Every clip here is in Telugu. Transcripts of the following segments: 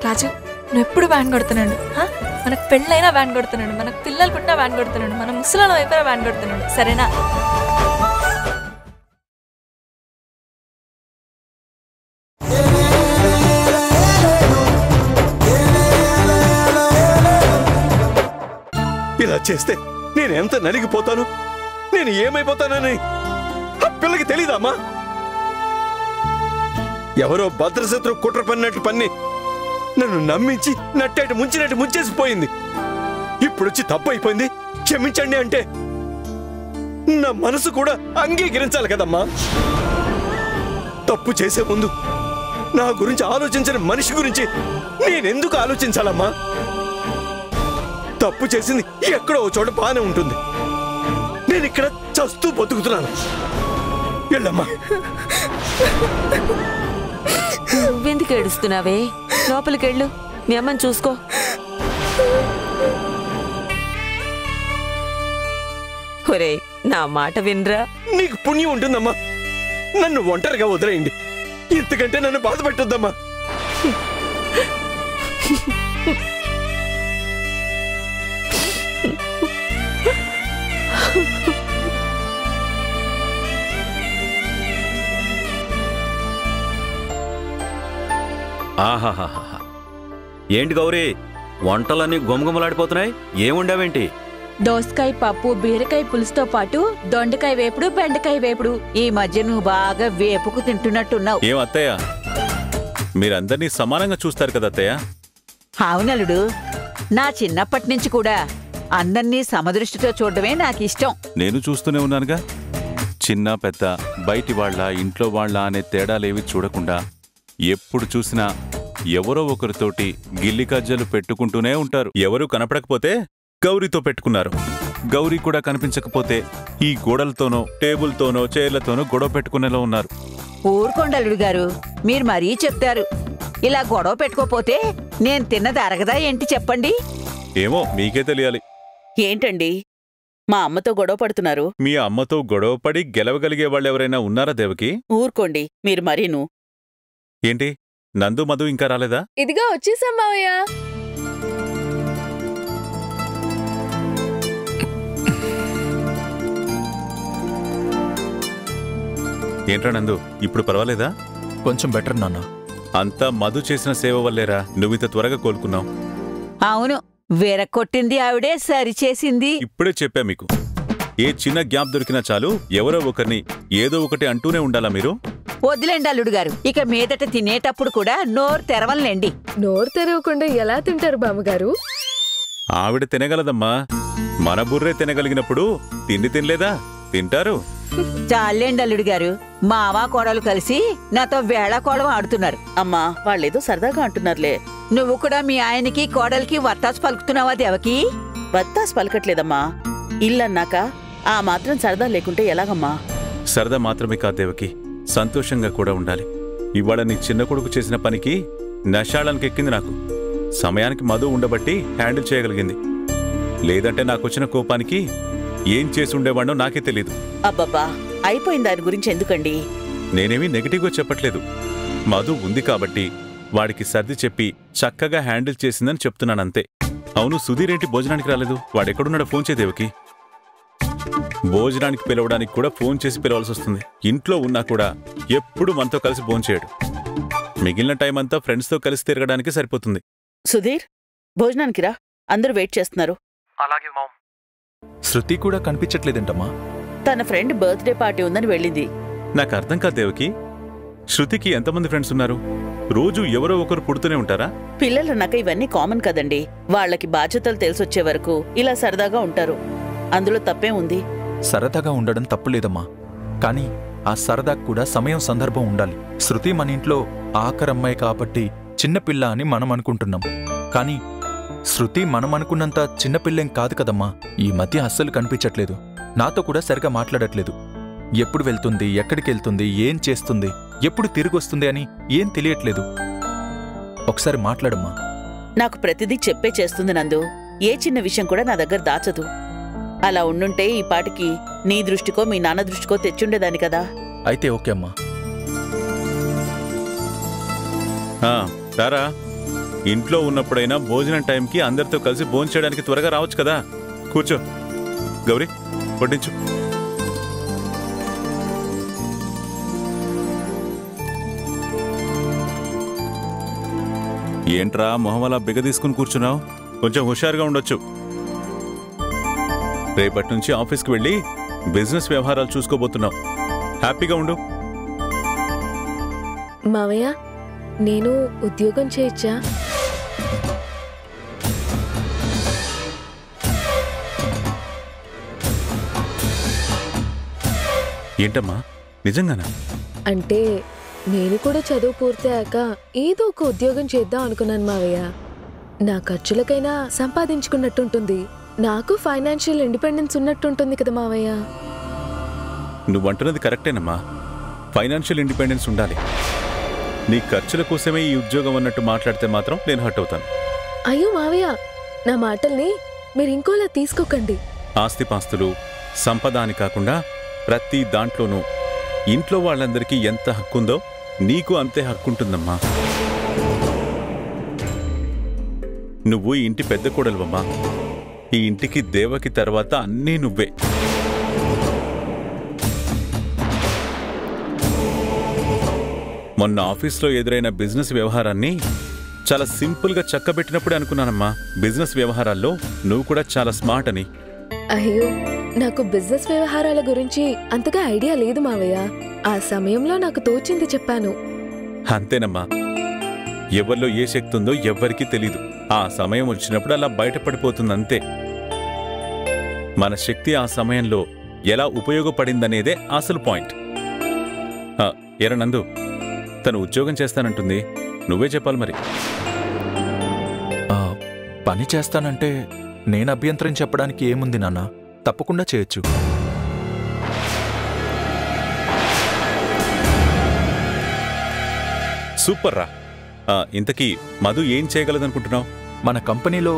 రాజు నువ్వు ఎప్పుడు వ్యాన్ కొడుతున్నాడు. మనకు పెళ్ళైనా వ్యాన్ కొడుతున్నాడు, మనకు పిల్లలు పుట్టినా వ్యాన్ కొడుతున్నాడు, మన ముసలాల వైపున వ్యాన్ కొడుతున్నాడు. సరేనా? ఇలా చేస్తే నేను ఎంత నలిగిపోతాను, నేను ఏమైపోతానని ఆ పిల్లకి తెలీదమ్మా. ఎవరో భద్రశత్రు కుట్ర పన్నట్టు పన్ని నన్ను నమ్మించి నట్టేట ముంచినట్టు ముంచేసిపోయింది. ఇప్పుడొచ్చి తప్పు అయిపోయింది క్షమించండి అంటే నా మనసు కూడా అంగీకరించాలి కదమ్మా. తప్పు చేసే ముందు నా గురించి ఆలోచించిన మనిషి గురించి నేనెందుకు ఆలోచించాలమ్మా? తప్పు చేసింది ఎక్కడో చోట బానే ఉంటుంది, నేను ఇక్కడ చస్తూ బతుకుతున్నాను. వెళ్ళమ్మా. నువ్వెందుకు ఏడుస్తున్నావే? లోపలికెళ్ళు, మీ అమ్మని చూసుకో. ఒరే నా మాట వినరా. నీకు పుణ్యం ఉంటుందమ్మా, నన్ను ఒంటరిగా వదిలేయండి. ఇంతకంటే నన్ను బాధ పెట్టొద్దమ్మా. ఆహాహాహా, ఏంటి గౌరీ వంటలన్నీ గుమగుమలాడిపోతున్నాయి? ఏముండావేంటి? దోసకాయ పప్పు, బీరకాయ పులుసుతో పాటు దొండకాయ వేపుడు, బెండకాయ వేపుడు. ఈ మధ్య నువ్వు బాగా వేపుకు తింటున్నట్టున్నావు. ఏం అత్తయ్య, మీరందరినీ సమానంగా చూస్తారు కదా అత్తయ్య? అవునలుడు, నా చిన్నప్పటి నుంచి కూడా అందర్నీ సమదృష్టితో చూడడమే నాకిష్టం. నేను చూస్తూనే ఉన్నానుగా. చిన్న పెద్ద, బయటి వాళ్ళ ఇంట్లో వాళ్ళ అనే తేడాలేవి చూడకుండా ఎప్పుడు చూసినా ఎవరో ఒకరితోటి గిల్లి కజ్జలు పెట్టుకుంటూనే ఉంటారు. ఎవరూ కనపడకపోతే గౌరీతో పెట్టుకున్నారు. గౌరీ కూడా కనిపించకపోతే ఈ గోడలతోనో టేబుల్తోనో చైర్లతోనో గొడవ పెట్టుకునేలా ఉన్నారు. ఊరుకోండలుడు గారు, మీరు మరీ చెప్తారు. ఇలా గొడవ పెట్టుకోపోతే నేను తిన్నది అరగదా ఏంటి చెప్పండి? ఏమో మీకే తెలియాలి. ఏంటండి మా అమ్మతో గొడవ పడుతున్నారు? మీ అమ్మతో గొడవపడి గెలవగలిగే వాళ్ళెవరైనా ఉన్నారా దేవకి? ఊరుకోండి మీరు మరీను. ఏంటి నందు మధు ఇంకా రాలేదా? ఇదిగా వచ్చేసాం మావయ్య. ఏంట్రా నందు, ఇప్పుడు పర్వాలేదా? కొంచెం బెటర్ నాన్న. అంతా మధు చేసిన సేవ వల్లేరా నువ్వింత త్వరగా కోలుకున్నావు. అవును, విరక్కొట్టింది ఆవిడే, సరిచేసింది. ఇప్పుడే చెప్పా మీకు, ఏ చిన్న గ్యాప్ దొరికినా చాలు ఎవరో ఒకరిని ఏదో ఒకటి అంటూనే ఉండాలా మీరు? వద్దులేండి అల్లుడు గారు, ఇక మీదట తినేటప్పుడు కూడా నోరు తెరవలేండి. నోరు తెరవకుండా ఎలా తింటారు బామ్మగారు? ఆవిడ తినగలదమ్మా, మన బుర్రే తినగలిగినప్పుడు తిండి తినలేదా? తింటారు. చాలేండి అల్లుడు గారు, మావా కోడలు కలిసి నాతో వేళాకోళం ఆడుతున్నారు. అమ్మా వాళ్ళేదో సరదాగా అంటున్నారులే. నువ్వు కూడా మీ ఆయనకి కోడలికి వత్తాసు పలుకుతున్నావా దేవకి? వత్తాసు పలకట్లేదమ్మా. ఇల్లన్నాక ఆ మాత్రం సరదా లేకుంటే ఎలాగమ్మా? సరదా మాత్రమే కాదు దేవకి, సంతోషంగా కూడా ఉండాలి. ఇవాళ నీ చిన్న కొడుకు చేసిన పనికి నశాళానికెక్కింది నాకు. సమయానికి మధు ఉండబట్టి హ్యాండిల్ చేయగలిగింది. లేదంటే నాకొచ్చిన కోపానికి ఏం చేసి ఉండేవాడో నాకే తెలీదు. అబ్బబ్బా, అయిపోయిన దాని గురించి ఎందుకండి? నేనేమీ నెగిటివ్గా చెప్పట్లేదు. మధు ఉంది కాబట్టి వాడికి సర్ది చెప్పి చక్కగా హ్యాండిల్ చేసిందని చెప్తున్నానంతే. అవును, సుధీర్ ఏంటి భోజనానికి రాలేదు? వాడెక్కడున్నాడో ఫోన్ చేయి దేవకి. భోజనానికి పిలవడానికి కూడా ఫోన్ చేసి పిలవాల్సి వస్తుంది. ఇంట్లో ఉన్నా కూడా ఎప్పుడు మనతో కలిసి భోంచేయడు. మిగిలిన టైం అంతా ఫ్రెండ్స్తో కలిసి తిరగడానికి సరిపోతుంది. సుధీర్, భోజనానికి రా, అందరూ వెయిట్ చేస్తున్నారు. అలాగే మామ్. శృతి కూడా కనిపించట్లేదేంటమ్మా? తన ఫ్రెండ్ బర్త్డే పార్టీ ఉందని వెళ్ళింది. నాకు అర్థం కాదు దేవకి, శృతికి ఎంతమంది ఫ్రెండ్స్ ఉన్నారు? రోజు ఎవరో ఒకరు పుడుతూనే ఉంటారా? పిల్లలన్నాక ఇవన్నీ కామన్ కదండి. వాళ్ళకి బాధ్యతలు తెలిసొచ్చే వరకు ఇలా సరదాగా ఉంటారు. అందులో తప్పే ఉంది. సరదాగా ఉండడం తప్పులేదమ్మా, కానీ ఆ సరదాకు కూడా సమయం సందర్భం ఉండాలి. శృతి మన ఇంట్లో ఆఖరమ్మాయి కాబట్టి చిన్నపిల్ల అని మనం అనుకుంటున్నాం. కానీ శృతి మనం అనుకున్నంత చిన్నపిల్లేం కాదు కదమ్మా. ఈ మధ్య అస్సలు కనిపించట్లేదు. నాతో కూడా సరిగా మాట్లాడట్లేదు. ఎప్పుడు వెళ్తుంది, ఎక్కడికి వెళ్తుంది, ఏం చేస్తుంది, ఎప్పుడు తిరిగొస్తుంది అని ఏం తెలియట్లేదు. ఒకసారి మాట్లాడమ్మా. నాకు ప్రతిదీ చెప్పే చేస్తుంది నందు. ఏ చిన్న విషయం కూడా నా దగ్గర దాచదు. అలా ఉండుంటే ఈ పాటికి నీ దృష్టికో మీ నాన్న దృష్టికో తెచ్చుండేదాని కదా. అయితే ఓకే అమ్మా. రారా, ఇంట్లో ఉన్నప్పుడైనా భోజనం టైంకి అందరితో కలిసి భోంచేయడానికి త్వరగా రావచ్చు కదా. కూర్చో గౌరీ, వడ్డించు. ఏంట్రా మొహం అలా బిగ తీసుకుని కూర్చున్నావు? కొంచెం హుషారుగా ఉండొచ్చు. రేపటి నుంచి ఆఫీస్కి వెళ్ళి బిజినెస్ వ్యవహారాలు చూసుకోబోతున్నావు. హ్యాపీగా ఉండు. మావయ్య, నేను ఉద్యోగం చేయొచ్చా? ఏంటమ్మా, నిజంగానా? అంటే నేను కూడా చదువు పూర్తయ్యాక ఏదో ఒక ఉద్యోగం చేద్దాం అనుకున్నాను మావయ్య. నా ఖర్చులకైనా సంపాదించుకున్నట్టుంటుంది, నాకు ఫైనాన్షియల్ ఇండిపెండెన్స్ ఉన్నట్టుంటుంది కదా మావయ్య. నువ్వంటున్నది కరెక్టేనమ్మా. ఫైనాన్షియల్ ఇండిపెండెన్స్ ఉండాలి. నీ ఖర్చుల కోసమే ఈ ఉద్యోగం అన్నట్టు మాట్లాడితే మాత్రం నేను హర్ట్ అవుతాను. అయ్యో మావయ్య, నా మాటల్ని మీరు ఇంకోలా తీసుకోకండి. ఆస్తిపాస్తులు, సంపద అని కాకుండా ప్రతి దాంట్లోనూ ఇంట్లో వాళ్ళందరికీ ఎంత హక్కుందో నీకు అంతే హక్కుంటుందమ్మా. నువ్వు ఈ ఇంటి పెద్ద కోడలువమ్మా. ఈ ఇంటికి దేవకి తర్వాత అన్నీ నువ్వే. మొన్న ఆఫీస్లో ఎదురైన బిజినెస్ వ్యవహారాన్ని చాలా సింపుల్గా చక్కబెట్టినప్పుడే అనుకున్నానమ్మా, బిజినెస్ వ్యవహారాల్లో నువ్వు కూడా చాలా స్మార్ట్ అని. అయ్యో, నాకు బిజినెస్ వ్యవహారాల గురించి అంతగా ఐడియా లేదు మావయ్య. ఆ సమయంలో నాకు తోచింది చెప్పాను. అంతేనమ్మా. ఎవరిలో ఏ శక్తి ఉందో ఎవ్వరికీ తెలీదు. ఆ సమయం వచ్చినప్పుడు అలా బయటపడిపోతుందంతే. మన శక్తి ఆ సమయంలో ఎలా ఉపయోగపడిందనేదే అసలు పాయింట్. ఎరా నందు, తను ఉద్యోగం చేస్తానంటుంది, నువ్వే చెప్పాలి మరి. పని చేస్తానంటే నేను అభ్యంతరం చెప్పడానికి ఏముంది నాన్న, తప్పకుండా చేయొచ్చు. సూపర్ రా. ఇంతకీ మధు ఏం చేయగలదనుకుంటున్నావు? మన కంపెనీలో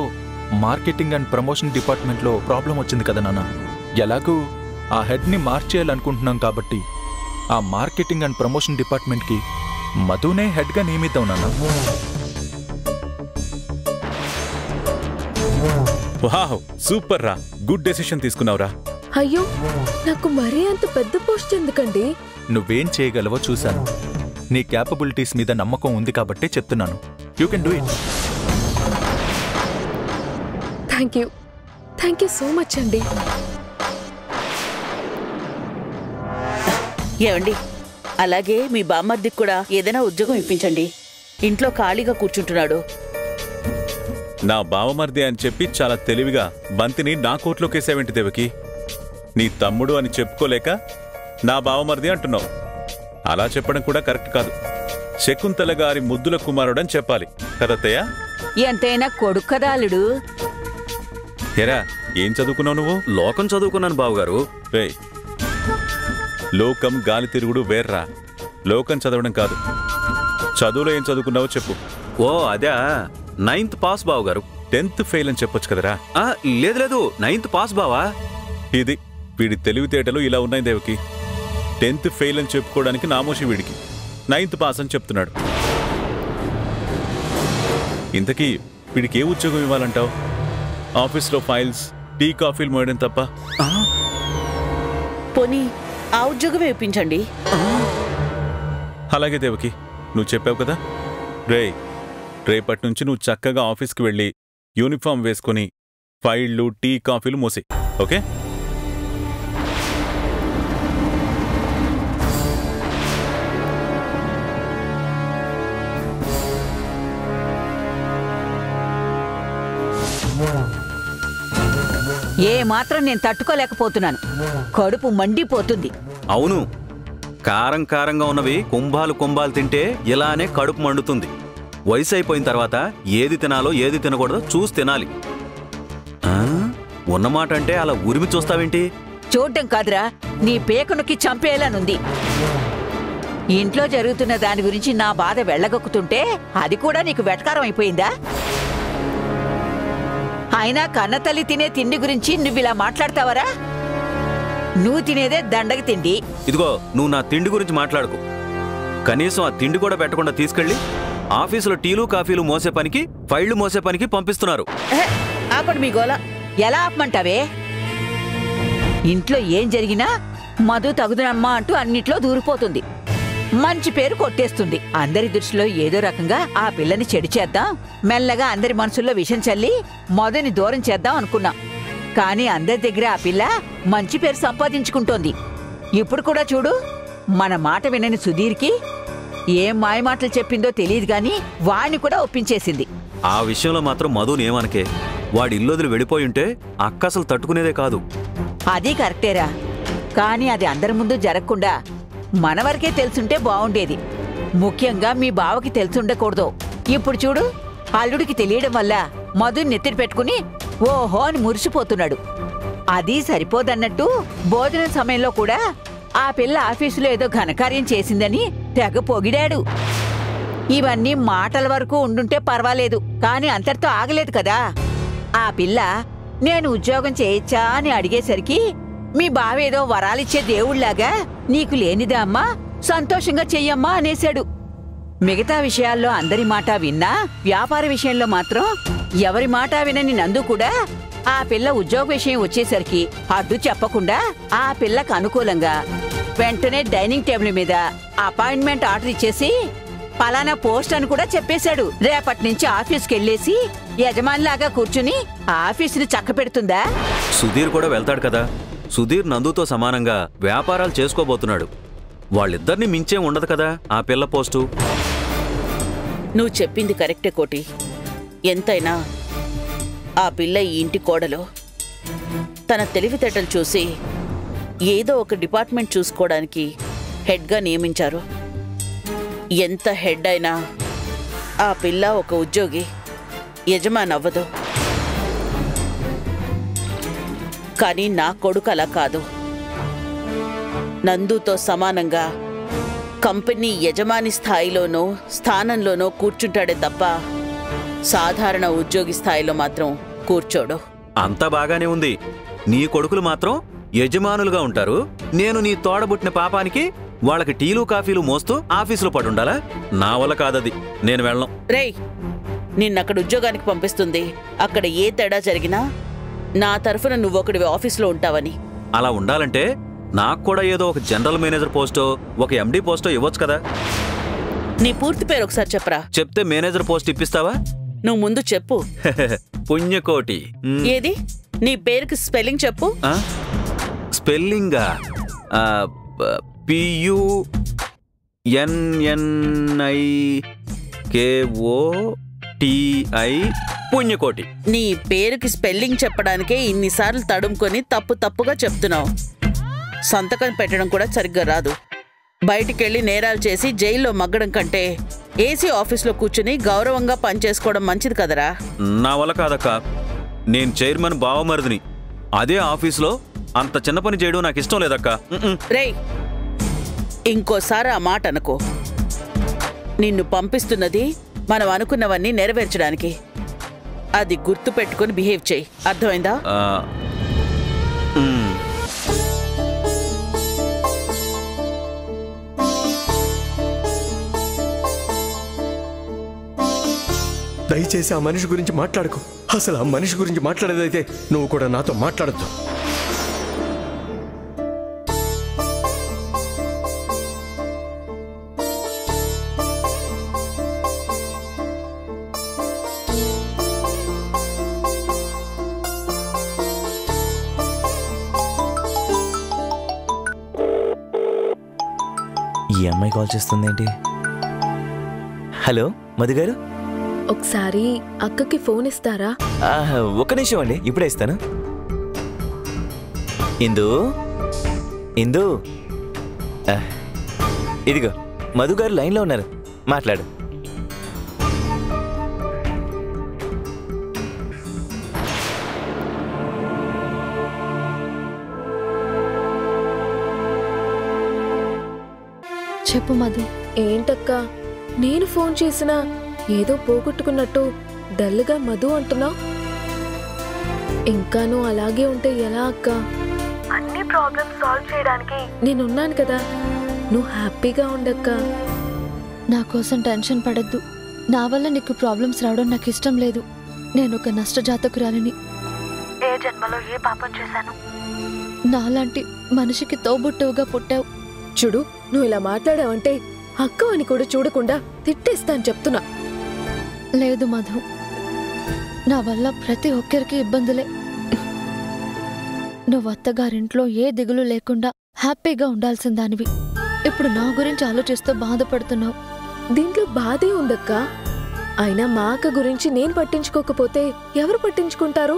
మార్కెటింగ్ అండ్ ప్రమోషన్ డిపార్ట్మెంట్లో ప్రాబ్లం వచ్చింది కదా నాన్న. ఎలాగూ ఆ హెడ్ని మార్చేయాలనుకుంటున్నాం కాబట్టి ఆ మార్కెటింగ్ అండ్ ప్రమోషన్ డిపార్ట్మెంట్కి మధునే హెడ్గా నియమిద్దాం నాన్న. వావ్, సూపర్ రా. గుడ్ డెసిషన్ తీసుకున్నావురా. అయ్యో, నాకు మరీ అంత పెద్ద పోస్ట్ ఎందుకండి? నువ్వేం చేయగలవో చూశాను. నీ క్యాపబిలిటీస్ మీద నమ్మకం ఉంది కాబట్టే చెప్తున్నాను. You can do it. Thank you so much అండి. ఏమండి, అలాగే మీ బామ్మర్దికి కూడా ఏదైనా ఉద్యోగం ఇప్పించండి. ఇంట్లో ఖాళీగా కూర్చుంటున్నాడు. నా బావమర్ది అని చెప్పి చాలా తెలివిగా బంతిని నా కోట్లోకేసావేంటి దేవకి? నీ తమ్ముడు అని చెప్పుకోలేక నా బావమర్ది అంటున్నావు. అలా చెప్పడం కూడా కరెక్ట్ కాదు. శకుంతల గారి ముద్దుల కుమారుడని చెప్పాలి కదత్తయ్య? ఎంతైనా కొడుకు కదా అల్లుడు. ఎరా, ఏం చదువుకున్నావు నువ్వు? లోకం చదువుకున్నాను బావగారు. రే, లోకం గాలి తిరుగుడు వేర్రా. లోకం చదవడం కాదు. చదువులో ఏం చదువుకున్నావో చెప్పు. ఓ అదే, 9th పాస్ బావగారు. 10th ఫెయిల్ అని చెప్పొచ్చు కదరా? లేదు 9th పాస్ బావా. ఇది వీడి తెలివితేటలు ఇలా ఉన్నాయి దేవకి. 10th ఫెయిల్ అని చెప్పుకోవడానికి నామోషి వీడికి. 9th పాస్ అని చెప్తున్నాడు. ఇంతకీ వీడికి ఏ ఉద్యోగం ఇవ్వాలంటావు? ఆఫీస్లో ఫైల్స్, టీ కాఫీలు మోయడం తప్ప? పోనీ ఆ ఉద్యోగమే ఇప్పించండి. అలాగే దేవకి, నువ్వు చెప్పావు కదా. రేపటి నుంచి నువ్వు చక్కగా ఆఫీస్కి వెళ్ళి యూనిఫామ్ వేసుకుని ఫైళ్లు, టీ కాఫీలు మోసి. ఓకే? ఏ మాత్రం నేను తట్టుకోలేకపోతున్నాను. కడుపు మండిపోతుంది. అవును, కారం కారంగా ఉన్నవి కుంభాలు తింటే ఇలానే కడుపు మండుతుంది. వయసు అయిపోయిన తర్వాత ఏది తినాలో ఏది తినకూడదో చూసి తినాలి. ఉన్నమాట అంటే అలా ఉరిమి చూస్తావేంటి? చూడ్డం కాదురా, నీ పేకనుకి చంపేయాలనుంది. ఇంట్లో జరుగుతున్న దాని గురించి నా బాధ వెళ్ళగొక్కుతుంటే అది కూడా నీకు వెటకారం అయిపోయిందా? అయినా కన్నతల్లి తినే తిండి గురించి నువ్విలా మాట్లాడతావరా? నువ్వు తినేదే దండగ తిండి. ఇదిగో, నువ్వు నా తిండి గురించి మాట్లాడుకు. కనీసం ఆ తిండి కూడా పెట్టకుండా తీసుకెళ్ళి ఆఫీసులో టీలు కాఫీలు మోసే పనికి, ఫైళ్లు మోసే పనికి పంపిస్తున్నారు. ఆపండి మీ గోల. ఎలా ఆపమంటావే? ఇంట్లో ఏం జరిగినా మధు తగుదనమ్మా అంటూ అన్నిట్లో దూరిపోతుంది. మంచి పేరు కొట్టేస్తుంది. అందరి దృష్టిలో ఏదో రకంగా ఆ పిల్లని చెడు చేద్దాం, మెల్లగా అందరి మనసుల్లో విషం చల్లి మధుని దూరం చేద్దాం అనుకున్నాం. కానీ అందరి దగ్గర ఆ పిల్ల మంచి పేరు సంపాదించుకుంటోంది. ఇప్పుడు కూడా చూడు, మన మాట వినని సుధీర్కి ఏం మాయమాటలు చెప్పిందో తెలియదు గాని వాణ్ణి కూడా ఒప్పించేసింది. ఆ విషయంలో మాత్రం మధుని ఏమనకే. వాడి ఇల్లొదిలి వెళ్ళిపోయుంటే అక్క అసలు తట్టుకునేదే కాదు. అది కరెక్టేరా, కానీ అది అందరి ముందు జరగకుండా మన వరకే తెలుసుంటే బావుండేది. ముఖ్యంగా మీ బావకి తెలుసుండకూడదు. ఇప్పుడు చూడు, అల్లుడికి తెలియడం వల్ల మధు నెత్తిని పెట్టుకుని ఓహో అని మురిసిపోతున్నాడు. అది సరిపోదన్నట్టు భోజనం సమయంలో కూడా ఆ పిల్ల ఆఫీసులో ఏదో ఘనకార్యం చేసిందని తెగ పొగిడాడు. ఇవన్నీ మాటల వరకు ఉండుంటే పర్వాలేదు, కాని అంతటితో ఆగలేదు కదా. ఆ పిల్ల నేను ఉద్యోగం చేయొచ్చా అని అడిగేసరికి మీ బావేదో వరాలిచ్చే దేవుళ్లాగా నీకు లేనిదా అమ్మా, సంతోషంగా చెయ్యమ్మా అనేశాడు. మిగతా విషయాల్లో అందరి మాట విన్నా, వ్యాపార విషయంలో మాత్రం ఎవరి మాట వినని నందు కూడా ఆ పిల్ల ఉద్యోగ విషయం వచ్చేసరికి అడ్డు చెప్పకుండా ఆ పిల్లకు అనుకూలంగా వెంటనే డైనింగ్ టేబుల్ మీద అపాయింట్మెంట్ ఆర్డర్ ఇచ్చేసి పలానా పోస్ట్ అని కూడా చెప్పేశాడు. రేపటి నుంచి ఆఫీస్కి వెళ్ళేసి యజమానిలాగా కూర్చుని ఆఫీసుని చక్క పెడుతుందా? సుధీర్ కూడా వెళ్తాడు కదా. సుధీర్ నందుతో సమానంగా వ్యాపారాలు చేసుకోబోతున్నాడు. వాళ్ళిద్దరిని మించేం ఉండదు కదా ఆ పిల్ల పోస్టు. నువ్వు చెప్పింది కరెక్టే కోటి. ఎంతైనా ఆ పిల్ల ఈ ఇంటి కోడలో. తన తెలివితేటలు చూసి ఏదో ఒక డిపార్ట్మెంట్ చూసుకోవడానికి హెడ్గా నియమించారు. ఎంత హెడ్ అయినా ఆ పిల్ల ఒక ఉద్యోగి, యజమాని అవ్వదు. కానీ నా కొడుకు అలా కాదు. నందుతో సమానంగా కంపెనీ యజమాని స్థాయిలోనో స్థానంలోనో కూర్చుంటాడే తప్ప సాధారణ ఉద్యోగి స్థాయిలో మాత్రం కూర్చోడు. అంతా బాగానే ఉంది. నీ కొడుకులు మాత్రం యజమానులుగా ఉంటారు. నేను నీ తోడబుట్టిన పాపానికి వాళ్ళకి టీలు కాఫీలు మోస్తూ ఆఫీసులో పడుండాలా? నా వల్ల కాదది. నేను వెళ్ళను. రేయ్, నిన్నక్కడ ఉద్యోగానికి పంపిస్తుంది. అక్కడ ఏ తేడా జరిగినా నా తరఫున నువ్వొకడివి ఆఫీసులో ఉంటావని. అలా ఉండాలంటే నాకు కూడా ఏదో ఒక జనరల్ మేనేజర్ పోస్టో ఒక ఎండీ పోస్టో ఇవ్వచ్చు కదా. నీ పూర్తి పేరు ఒకసారి చెప్పరా. చెప్తే మేనేజర్ పోస్ట్ ఇప్పిస్తావా? నువ్వు ముందు చెప్పు. పుణ్యకోటి. ఏది? నీ పేరుకి స్పెల్లింగ్ చెప్పు. స్పెల్లింగా PUNNIKOTI పుణ్యకోటి. నీ పేరుకి స్పెల్లింగ్ చెప్పడానికే ఇన్నిసార్లు తడుముకొని తప్పుగా చెప్తున్నావు. సంతకం పెట్టడం కూడా సరిగ్గా రాదు. బయటికెళ్ళి నేరాలు చేసి జైల్లో మగ్గడం కంటే ఏసీ ఆఫీస్లో కూర్చుని గౌరవంగా పనిచేసుకోవడం మంచిది కదరా. నా వల్ల కాదక్క. నేను చైర్మన్ బావమరిదిని. అదే ఆఫీసులో అంత చిన్న పని చేయడం నాకు ఇష్టం లేదక్క. రేయ్, ఇంకోసారి ఆ మాట అనుకో. నిన్ను పంపిస్తున్నది మనం అనుకున్నవన్నీ నెరవేర్చడానికి. అది గుర్తు పెట్టుకుని బిహేవ్ చేయి. అర్థమైందా? దయచేసి ఆ మనిషి గురించి మాట్లాడుకో. అసలు ఆ మనిషి గురించి మాట్లాడేదైతే నువ్వు కూడా నాతో మాట్లాడద్దు. ఈ అమ్మాయి కాల్ చేస్తుందేంటి? హలో మధు గారు, ఒకసారి అక్కకి ఫోన్ ఇస్తారా? ఒక్క నిమిషం అండి, ఇప్పుడే ఇస్తాను. ఇందు ఇందు ఇదిగో మధు గారు లైన్లో ఉన్నారు, మాట్లాడు. చెప్పు మధు. ఏంటక్క, నేను ఫోన్ చేసినా ఏదో పోగొట్టుకున్నట్టు డల్గా మధు అంటున్నావు? ఇంకా నువ్వు అలాగే ఉంటే ఎలా అక్క? అన్ని ప్రాబ్లమ్స్ సాల్వ్ చేయడానికి నేనున్నాను కదా. నువ్వు హ్యాపీగా ఉండక్క. నా కోసం టెన్షన్ పడద్దు. నా వల్ల నీకు ప్రాబ్లమ్స్ రావడం నాకు ఇష్టం లేదు. నేను ఒక నష్టజాతకురాలిని. ఏ జన్మలో ఏ పాపం చేశాను? నాలాంటి మనిషికి తోబుట్టువుగా పుట్టావు. చూడు, నువ్వు ఇలా మాట్లాడావంటే అక్క అని కూడా చూడకుండా తిట్టేస్తాను చెప్తున్నా. లేదు మధు, నా వల్ల ప్రతి ఒక్కరికి ఇబ్బందులే. నువ్వు అత్తగారింట్లో ఏ దిగులు లేకుండా హ్యాపీగా ఉండాల్సిన దానివి. ఇప్పుడు నా గురించి ఆలోచిస్తూ బాధపడుతున్నావు. దీంట్లో బాధే ఉందక్క. అయినా మా అక్క గురించి నేను పట్టించుకోకపోతే ఎవరు పట్టించుకుంటారు?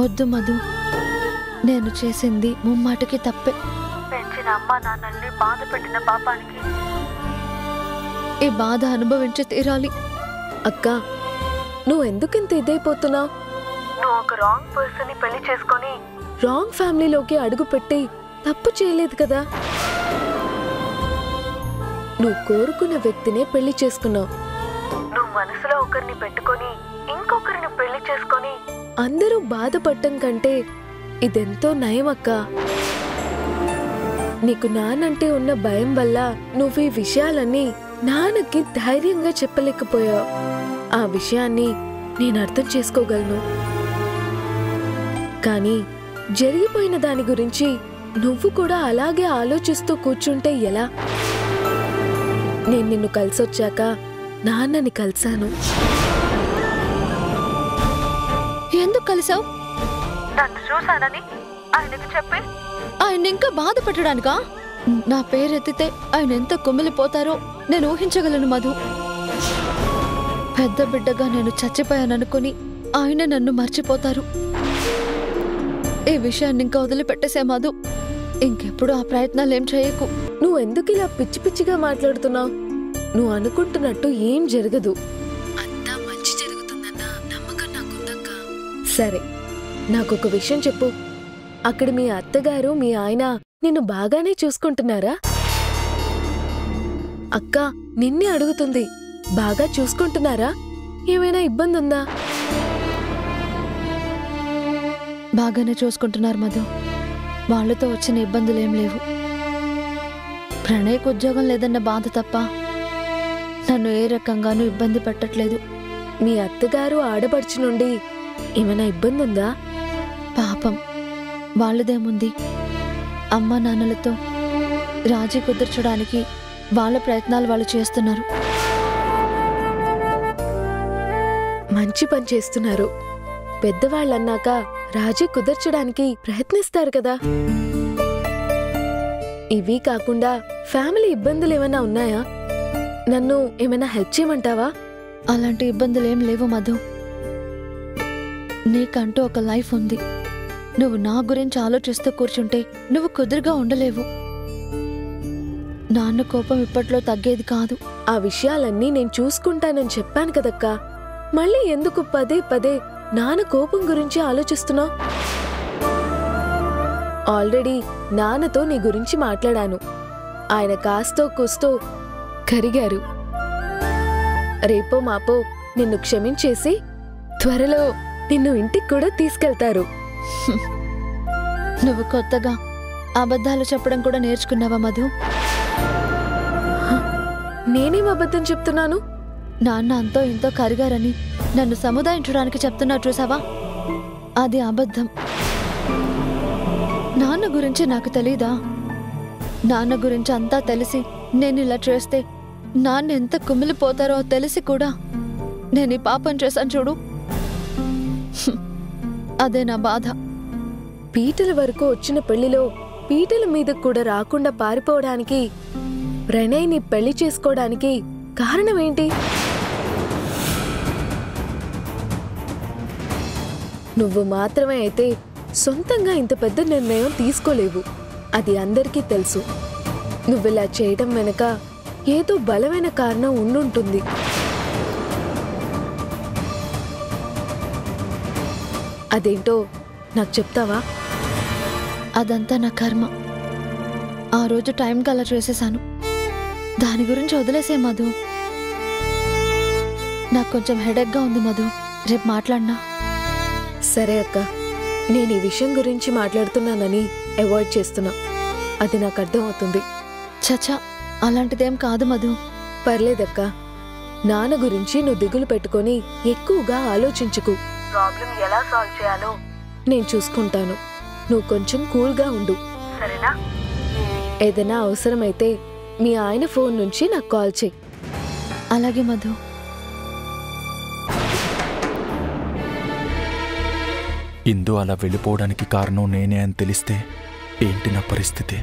వద్దు మధు, నేను చేసింది ముమ్మాటికి తప్పే. పెంచిన అమ్మా నాన్నల్ని బాధ పెట్టిన పాపానికి ఈ బాధ అనుభవించి తీరాలి. అక్క, నువ్వు ఎందుకింత ఇదైపోతున్నావు? నువ్వు ఒక రాంగ్ పర్సన్ ని పెళ్లి చేసుకొని రాంగ్ ఫ్యామిలీలోకి అడుగు పెట్టి తప్పు చేయలేదు కదా. నువ్వు కోరుకున్న వ్యక్తినే పెళ్లి చేసుకున్నావు. నువ్వు మనసులో ఒకరిని పెట్టుకొని ఇంకొకరిని పెళ్లి చేసుకొని అందరూ బాధపడటం కంటే ఇదెంతో నయం అక్క. నీకు నానంటే ఉన్న భయం వల్ల నువ్వు ఈ విషయాలన్నీ నాన్నకి ధైర్యంగా చెప్పలేకపోయావు. ఆ విషయాన్ని నేను అర్థం చేసుకోగలను. కానీ జరిగిపోయిన దాని గురించి నువ్వు కూడా అలాగే ఆలోచిస్తూ కూర్చుంటే ఎలా? నేను నిన్ను కలిసొచ్చాక నాన్నని కలిశాను. ఎందుకు కలిసావు? నన్ను చూశానని ఆయనకు చెప్పి ఆయన ఇంకా బాధ పెట్టడానికా? నా పేరెత్తితే ఆయన ఎంత కుమిలిపోతారో నేను ఊహించగలను మధు. పెద్ద బిడ్డగా నేను చచ్చిపోయాననుకుని ఆయన నన్ను మర్చిపోతారు. ఈ విషయాన్ని ఇంకా వదిలిపెట్టేసే మధు. ఇంకెప్పుడు ఆ ప్రయత్నాలు ఏం చేయకు. నువ్వెందుకు ఇలా పిచ్చి పిచ్చిగా మాట్లాడుతున్నావు? నువ్వు అనుకుంటున్నట్టు ఏం జరగదు. అంతా మంచి జరుగుతుందన్న నమ్మకం నాకుందక్క. సరే, నాకొక విషయం చెప్పు. అక్కడ మీ అత్తగారు మీ ఆయన నిన్ను బాగానే చూసుకుంటున్నారా? అక్క నిన్నే అడుగుతుంది. బాగా చూసుకుంటున్నారా? ఏమైనా ఇబ్బంది ఉందా? బాగానే చూసుకుంటున్నారు మధు. వాళ్లతో వచ్చిన ఇబ్బందులేం లేవు. ప్రణయ్కి ఉద్యోగం లేదన్న బాధ తప్ప నన్ను ఏ రకంగానూ ఇబ్బంది పెట్టట్లేదు. మీ అత్తగారు ఆడపడుచు నుండి ఏమైనా ఇబ్బంది ఉందా? పాపం, వాళ్ళదేముంది? అమ్మా నాన్నలతో రాజీ కుదర్చడానికి వాళ్ళ ప్రయత్నాలు వాళ్ళు చేస్తున్నారు. మంచి పని చేస్తున్నారు. పెద్దవాళ్ళన్నాక రాజీ కుదర్చడానికి ప్రయత్నిస్తారు కదా. ఇవి కాకుండా ఫ్యామిలీ ఇబ్బందులు ఏమైనా ఉన్నాయా? నన్ను ఏమైనా హెల్ప్ చేయమంటావా? అలాంటి ఇబ్బందులేం లేవు మధు. నీకంటూ ఒక లైఫ్ ఉంది. నువ్వు నా గురించి ఆలోచిస్తూ కూర్చుంటే నువ్వు కుదురుగా ఉండలేవు. నాన్న కోపం ఇప్పట్లో తగ్గేది కాదు. ఆ విషయాలన్నీ నేను చూసుకుంటానని చెప్పాను కదక్కా. మళ్ళీ ఎందుకు పదే పదే నాన్న కోపం గురించి ఆలోచిస్తున్నావు? ఆల్రెడీ నాన్నతో నీ గురించి మాట్లాడాను. ఆయన కాస్తో కూస్తో కరిగారు. రేపో మాపో నిన్ను క్షమించేసి త్వరలో నిన్ను ఇంటికి కూడా తీసుకెళ్తారు. నువ్వు కొత్తగా అబద్ధాలు చెప్పడం కూడా నేర్చుకున్నావా మధు? నేనేం అబద్ధం చెప్తున్నాను? నాన్న అంతో ఇంతో కరిగారని నన్ను సముదాయించడానికి చెప్తున్నా చూసావా? అది అబద్ధం. నాన్న గురించి నాకు తెలీదా? నాన్న గురించి అంతా తెలిసి నేను ఇలా చేస్తే నాన్న ఎంత కుమిలిపోతారో తెలిసి కూడా నేను ఈ పాపం చేశాను చూడు. అదే నా బాధ. పీటల వరకు వచ్చిన పెళ్లిలో పీటల మీద కూడా రాకుండా పారిపోవడానికి ప్రణయ్ని పెళ్లి చేసుకోవడానికి కారణమేంటి? నువ్వు మాత్రమే అయితే సొంతంగా ఇంత పెద్ద నిర్ణయం తీసుకోలేవు. అది అందరికీ తెలుసు. నువ్విలా చేయడం వెనక ఏదో బలమైన కారణం ఉండుంటుంది. అదేంటో నాకు చెప్తావా? అదంతా నా కర్మ. ఆ రోజు టైంకి అలా చేసేసాను. దాని గురించి వదిలేసే మధు. నాకు కొంచెం హెడేక్గా ఉంది మధు. రేపు మాట్లాడినా? సరే అక్క, నేను ఈ విషయం గురించి మాట్లాడుతున్నానని అవాయిడ్ చేస్తున్నా. అది నాకు అర్థం అవుతుంది. చచ్చా, అలాంటిదేం కాదు మధు. పర్లేదక్క, నాన్న గురించి నువ్వు దిగులు పెట్టుకొని ఎక్కువగా ఆలోచించుకు. ప్రాబ్లం ఎలా సాల్వ్ చేయాలో నేను చూసుకుంటాను. నువ్వు కొంచెం కూల్గా ఉండు, సరేనా? ఏదైనా అవసరమైతే మీ ఆయన ఫోన్ నుంచి నాకు కాల్ చేయి. అలాగే మధు. ఇందు అలా వెళ్ళిపోవడానికి కారణం నేనే అని తెలిస్తే ఏంటి నా పరిస్థితి?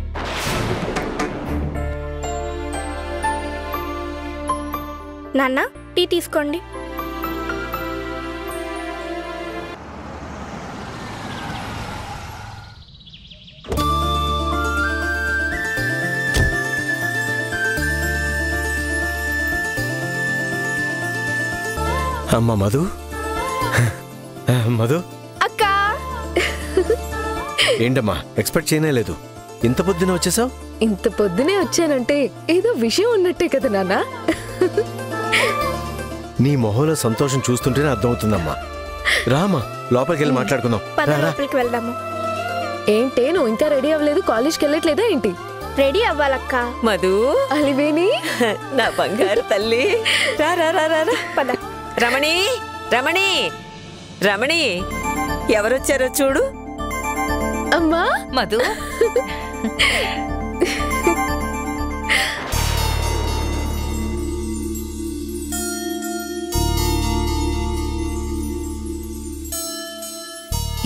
నాన్న, టీ తీసుకోండి. అమ్మా మధు, మధు అక్కా. ఏంటమ్మా, ఎక్స్పెక్ట్ చేయలేదు. ఇంత పొద్దున వచ్చేసావు? ఇంత పొద్దునే వచ్చానంటే ఏదో విషయం ఉన్నట్టే కదా నాన్న. నీ మొహంలో సంతోషం చూస్తుంటేనే అర్థమవుతుందమ్మా. రామా, లోపలికి వెళ్ళి మాట్లాడుకుందాం. లోపలికి వెళ్దాము. ఏంటే నువ్వు ఇంకా రెడీ అవ్వలేదు? కాలేజ్కి వెళ్ళట్లేదా ఏంటి? రెడీ అవ్వాలక్క. మధు, అలివేని, నా బంగారు తల్లి, రా రా రా రా రా. పద. రమణి, రమణి, రమణి, ఎవరొచ్చారో చూడు. అమ్మా. మధు,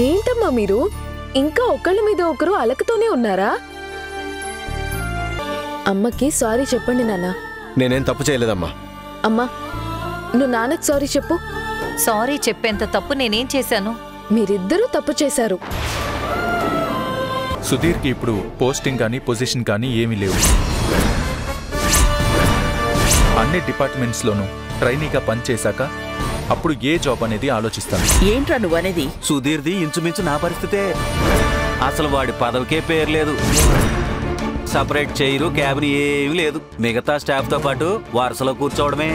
ఏంటమ్మా మీరు ఇంకా ఒకళ్ళ మీద ఒకరు అలకతోనే ఉన్నారా? అమ్మకి సారీ చెప్పండి నాన్న. నేనేం తప్పు చేయలేదమ్మా. అమ్మా, నువ్వు నాన్నకి సారీ చెప్పు. సారీ చెప్పేంత తప్పు నేనేం చేశాను? మీరిద్దరూ తప్పు చేశారు. సుధీర్కి ఇప్పుడు పోస్టింగ్ కానీ పొజిషన్ కానీ ఏమీ లేవు. అన్ని డిపార్ట్మెంట్స్లోనూ ట్రైనీగా పనిచేశాక అప్పుడు ఏ జాబ్ అనేది ఆలోచిస్తాను. ఏంట్రా నువ్వనేది? సుధీర్ది ఇంచుమించు నా పరిస్థితే. అసలు వాడి పదవికే పేరు లేదు. సపరేట్ చైరు, క్యాబిన్ ఏమీ లేదు. మిగతా స్టాఫ్తో పాటు వరుసలో కూర్చోవడమే.